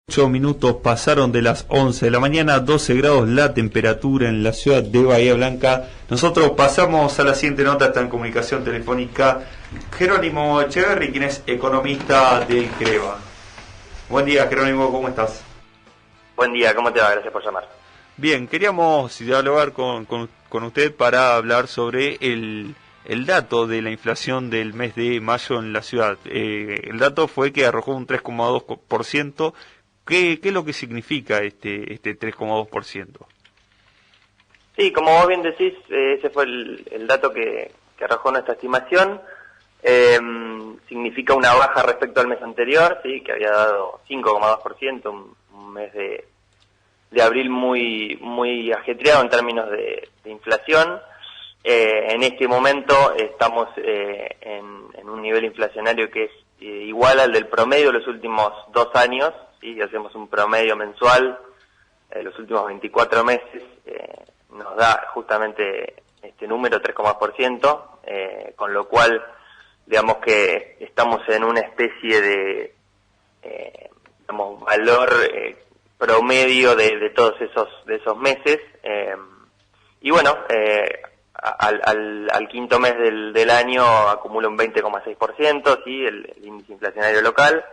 8 minutos pasaron de las 11 de la mañana, 12 grados la temperatura en la ciudad de Bahía Blanca. Nosotros pasamos a la siguiente nota, está en comunicación telefónica Jerónimo Echeverri, quien es economista del CREVA. Buen día, Jerónimo, ¿cómo estás? Buen día, ¿cómo te va? Gracias por llamar. Bien, queríamos dialogar con usted para hablar sobre el dato de la inflación del mes de mayo en la ciudad. El dato fue que arrojó un 3,2%. ¿Qué es lo que significa este 3,2%? Sí, como vos bien decís, ese fue el dato que arrojó nuestra estimación. Significa una baja respecto al mes anterior, sí, que había dado 5,2%, un mes de abril muy ajetreado en términos de inflación. En este momento estamos en un nivel inflacionario que es igual al del promedio de los últimos 2 años. Sí, hacemos un promedio mensual, los últimos 24 meses nos da justamente este número, 3,2%, con lo cual, digamos que estamos en una especie de valor promedio de todos esos meses, y bueno, al quinto mes del año acumula un 20,6%, ¿sí? el índice inflacionario local.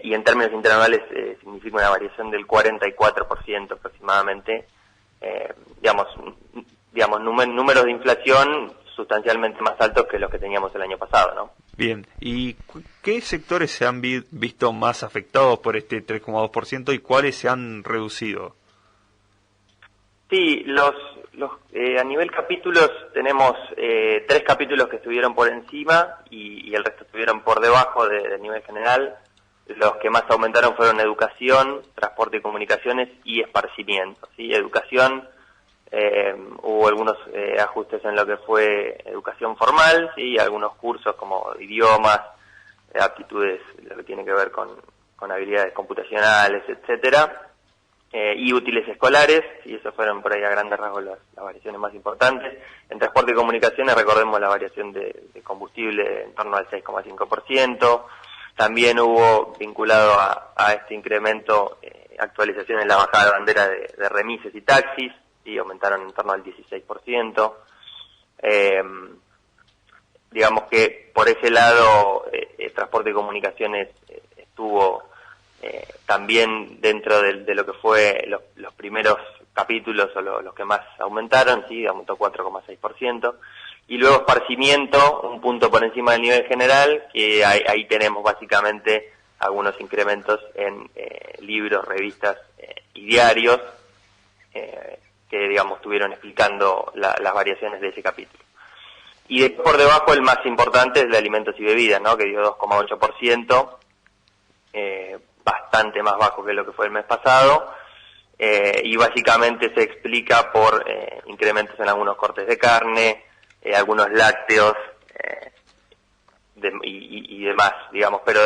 Y en términos interanuales significa una variación del 44% aproximadamente, números de inflación sustancialmente más altos que los que teníamos el año pasado, ¿no? Bien, ¿y qué sectores se han visto más afectados por este 3,2% y cuáles se han reducido? Sí, a nivel capítulos tenemos 3 capítulos que estuvieron por encima y el resto estuvieron por debajo del nivel general. Los que más aumentaron fueron educación, transporte y comunicaciones y esparcimiento, ¿sí? Educación, hubo algunos ajustes en lo que fue educación formal, ¿sí? Algunos cursos como idiomas, aptitudes, lo que tiene que ver con habilidades computacionales, etcétera, y útiles escolares, y esos fueron por ahí a grandes rasgos las variaciones más importantes. En transporte y comunicaciones recordemos la variación de combustible en torno al 6,5%. También hubo, vinculado a este incremento, actualizaciones en la bajada de bandera de remises y taxis, y aumentaron en torno al 16%. Digamos que por ese lado, transporte y comunicaciones estuvo también dentro de lo que fue los primeros capítulos, o los que más aumentaron, sí, aumentó 4,6%. Y luego esparcimiento, un punto por encima del nivel general, que ahí tenemos básicamente algunos incrementos en libros, revistas y diarios, que digamos estuvieron explicando las variaciones de ese capítulo. Y después por debajo el más importante es de alimentos y bebidas, ¿no? Que dio 2,8%, bastante más bajo que lo que fue el mes pasado, y básicamente se explica por incrementos en algunos cortes de carne, algunos lácteos y demás, digamos, pero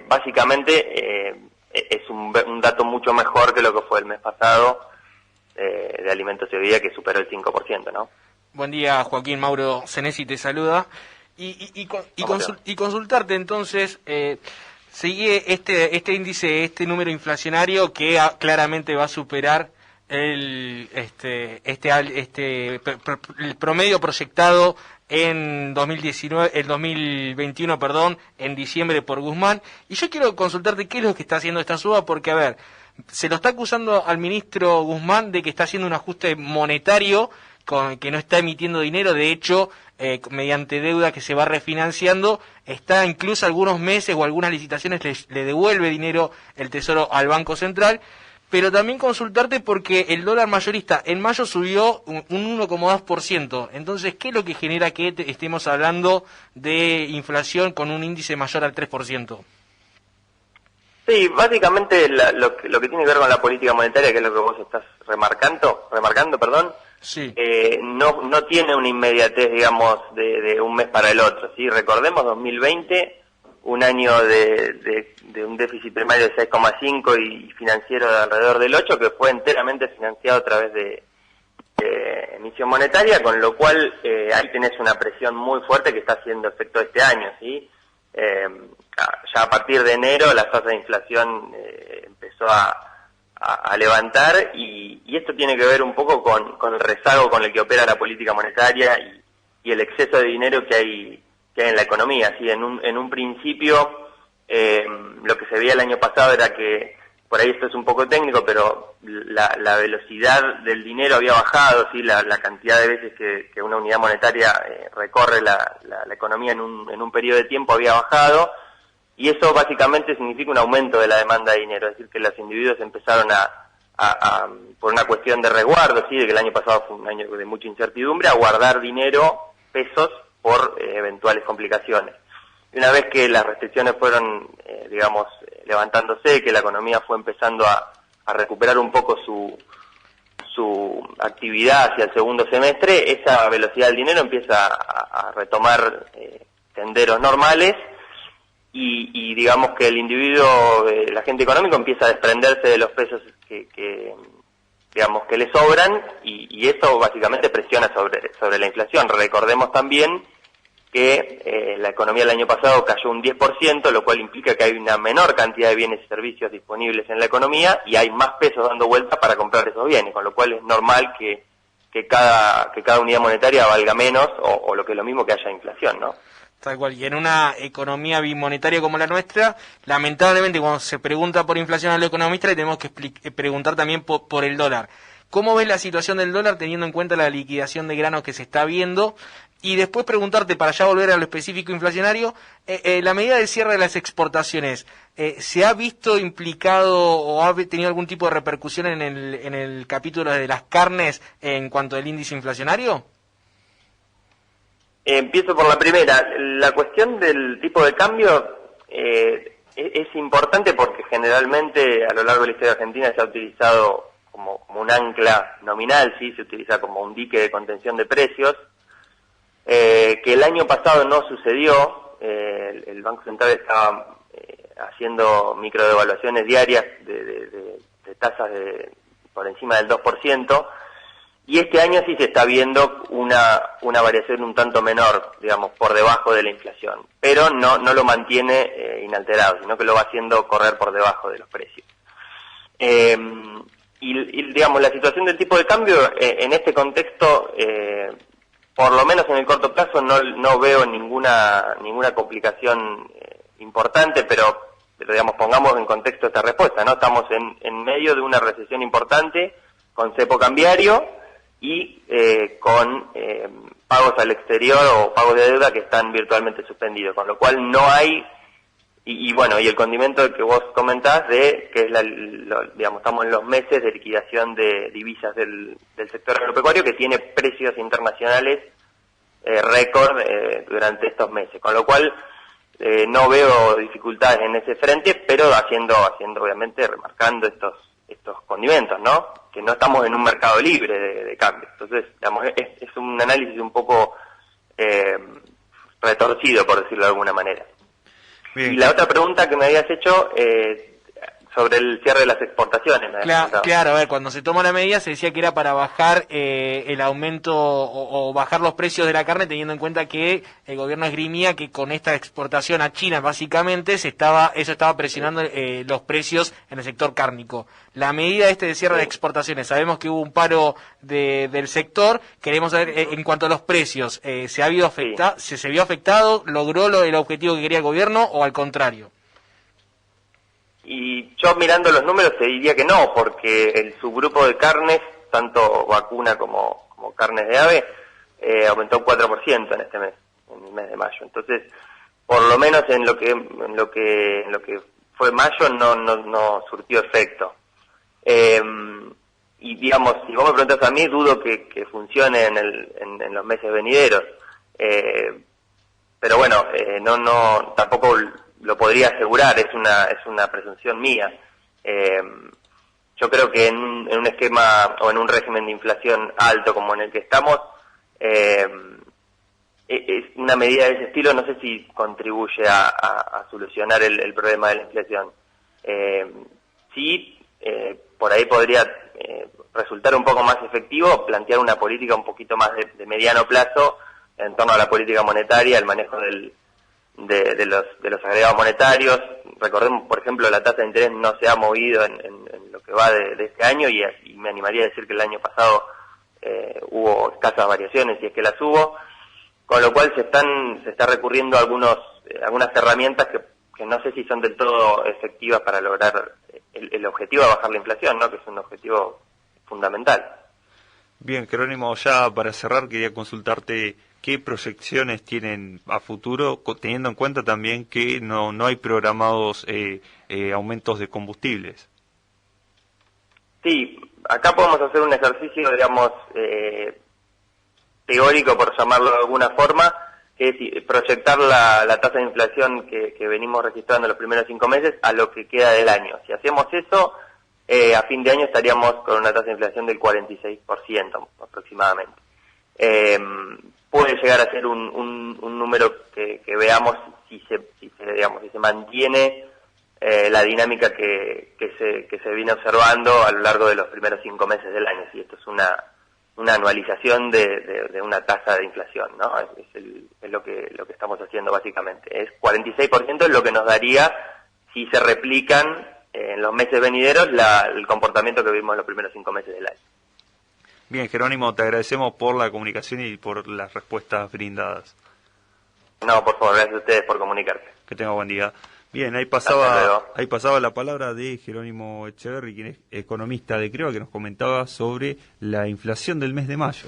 básicamente es un dato mucho mejor que lo que fue el mes pasado, de alimentos y bebidas, que superó el 5%, ¿no? Buen día, Joaquín. Mauro Senesi te saluda. Y consultarte entonces, sigue este índice, este número inflacionario que claramente va a superar el promedio proyectado en 2021, en diciembre por Guzmán. Y yo quiero consultarte qué es lo que está haciendo esta suba, porque a ver, se lo está acusando al ministro Guzmán de que está haciendo un ajuste monetario, que no está emitiendo dinero. De hecho, mediante deuda que se va refinanciando, está incluso algunos meses o algunas licitaciones le devuelve dinero el Tesoro al Banco Central. Pero también consultarte porque el dólar mayorista en mayo subió un 1,2%. Entonces, ¿qué es lo que genera que estemos hablando de inflación con un índice mayor al 3%? Sí, básicamente lo que tiene que ver con la política monetaria, que es lo que vos estás remarcando, sí. No tiene una inmediatez, digamos, de un mes para el otro, ¿sí? Recordemos 2020, un año de un déficit primario de 6,5 y financiero de alrededor del 8, que fue enteramente financiado a través de emisión monetaria, con lo cual ahí tenés una presión muy fuerte que está haciendo efecto este año, ¿sí? Ya a partir de enero la tasa de inflación empezó a levantar, y esto tiene que ver un poco con el rezago con el que opera la política monetaria y el exceso de dinero que hay en la economía. ¿Sí? En un principio, lo que se veía el año pasado era que, por ahí esto es un poco técnico, pero la velocidad del dinero había bajado, ¿sí? La cantidad de veces que una unidad monetaria recorre la economía en un periodo de tiempo había bajado, y eso básicamente significa un aumento de la demanda de dinero, es decir, que los individuos empezaron por una cuestión de resguardo, ¿sí? De que el año pasado fue un año de mucha incertidumbre, a guardar dinero, pesos, por eventuales complicaciones. Y una vez que las restricciones fueron, levantándose, que la economía fue empezando a recuperar un poco su actividad hacia el segundo semestre, esa velocidad del dinero empieza a retomar senderos normales, y digamos que el individuo, el agente económico, empieza a desprenderse de los pesos que le sobran, y eso básicamente presiona sobre la inflación. Recordemos también que la economía del año pasado cayó un 10%, lo cual implica que hay una menor cantidad de bienes y servicios disponibles en la economía, y hay más pesos dando vuelta para comprar esos bienes, con lo cual es normal que cada unidad monetaria valga menos, o lo que es lo mismo, que haya inflación, ¿no? Tal cual. Y en una economía bimonetaria como la nuestra, lamentablemente cuando se pregunta por inflación a los economistas, le tenemos que preguntar también por el dólar. ¿Cómo ves la situación del dólar teniendo en cuenta la liquidación de granos que se está viendo? Y después preguntarte, para ya volver a lo específico inflacionario, la medida de cierre de las exportaciones, ¿se ha visto implicado o ha tenido algún tipo de repercusión en el capítulo de las carnes en cuanto al índice inflacionario? Empiezo por la primera. La cuestión del tipo de cambio es importante porque generalmente a lo largo de la historia argentina se ha utilizado como un ancla nominal, ¿sí? Se utiliza como un dique de contención de precios, que el año pasado no sucedió. El Banco Central estaba haciendo microdevaluaciones diarias de tasas por encima del 2%, y este año sí se está viendo una variación un tanto menor, digamos, por debajo de la inflación, pero no lo mantiene inalterado, sino que lo va haciendo correr por debajo de los precios. Y digamos, la situación del tipo de cambio en este contexto, por lo menos en el corto plazo, no veo ninguna complicación importante, pero digamos, pongamos en contexto esta respuesta, ¿no? Estamos en medio de una recesión importante, con cepo cambiario y con pagos al exterior o pagos de deuda que están virtualmente suspendidos, con lo cual no hay. Y bueno, y el condimento que vos comentás que es digamos, estamos en los meses de liquidación de divisas del sector agropecuario, que tiene precios internacionales récord durante estos meses, con lo cual no veo dificultades en ese frente, pero haciendo obviamente, remarcando estos condimentos, ¿no? Que no estamos en un mercado libre de cambio. Entonces, digamos, es un análisis un poco retorcido, por decirlo de alguna manera. Bien. Y la otra pregunta que me habías hecho sobre el cierre de las exportaciones. Claro, a ver, cuando se toma la medida se decía que era para bajar el aumento o bajar los precios de la carne, teniendo en cuenta que el gobierno esgrimía que con esta exportación a China básicamente eso estaba presionando los precios en el sector cárnico. La medida de cierre de exportaciones, sabemos que hubo un paro del sector, queremos saber en cuanto a los precios, ¿se vio afectado? ¿Logró el objetivo que quería el gobierno o al contrario? Y yo mirando los números te diría que no, porque el subgrupo de carnes, tanto vacuna como carnes de ave, aumentó un 4% en este mes, en el mes de mayo. Entonces, por lo menos en lo que fue mayo no surtió efecto. Y digamos, si vos me preguntás a mí, dudo que funcione en los meses venideros. Pero bueno, tampoco lo podría asegurar, es una presunción mía. Yo creo que en un esquema o en un régimen de inflación alto como en el que estamos, es una medida de ese estilo, no sé si contribuye a solucionar el problema de la inflación. Sí, por ahí podría resultar un poco más efectivo plantear una política un poquito más de mediano plazo en torno a la política monetaria, el manejo de los agregados monetarios, recordemos, por ejemplo, la tasa de interés no se ha movido en lo que va de este año y me animaría a decir que el año pasado hubo escasas variaciones, si es que las hubo, con lo cual se está recurriendo a algunas herramientas que no sé si son del todo efectivas para lograr el objetivo de bajar la inflación, ¿no? Que es un objetivo fundamental. Bien, Jerónimo, ya para cerrar quería consultarte qué proyecciones tienen a futuro, teniendo en cuenta también que no hay programados aumentos de combustibles. Sí, acá podemos hacer un ejercicio, digamos, teórico, por llamarlo de alguna forma, que es proyectar la tasa de inflación que venimos registrando en los primeros 5 meses a lo que queda del año. Si hacemos eso, a fin de año estaríamos con una tasa de inflación del 46% aproximadamente. Puede llegar a ser un número que veamos si se mantiene la dinámica que se viene observando a lo largo de los primeros 5 meses del año. Si esto es una anualización de una tasa de inflación, ¿no? Es lo que estamos haciendo básicamente. Es 46% es lo que nos daría si se replican en los meses venideros el comportamiento que vimos en los primeros 5 meses del año. Bien, Jerónimo, te agradecemos por la comunicación y por las respuestas brindadas. No, por favor, gracias a ustedes por comunicarse. Que tenga buen día. Bien, ahí pasaba la palabra de Jerónimo Echeverri, quien es economista de CREVA, que nos comentaba sobre la inflación del mes de mayo.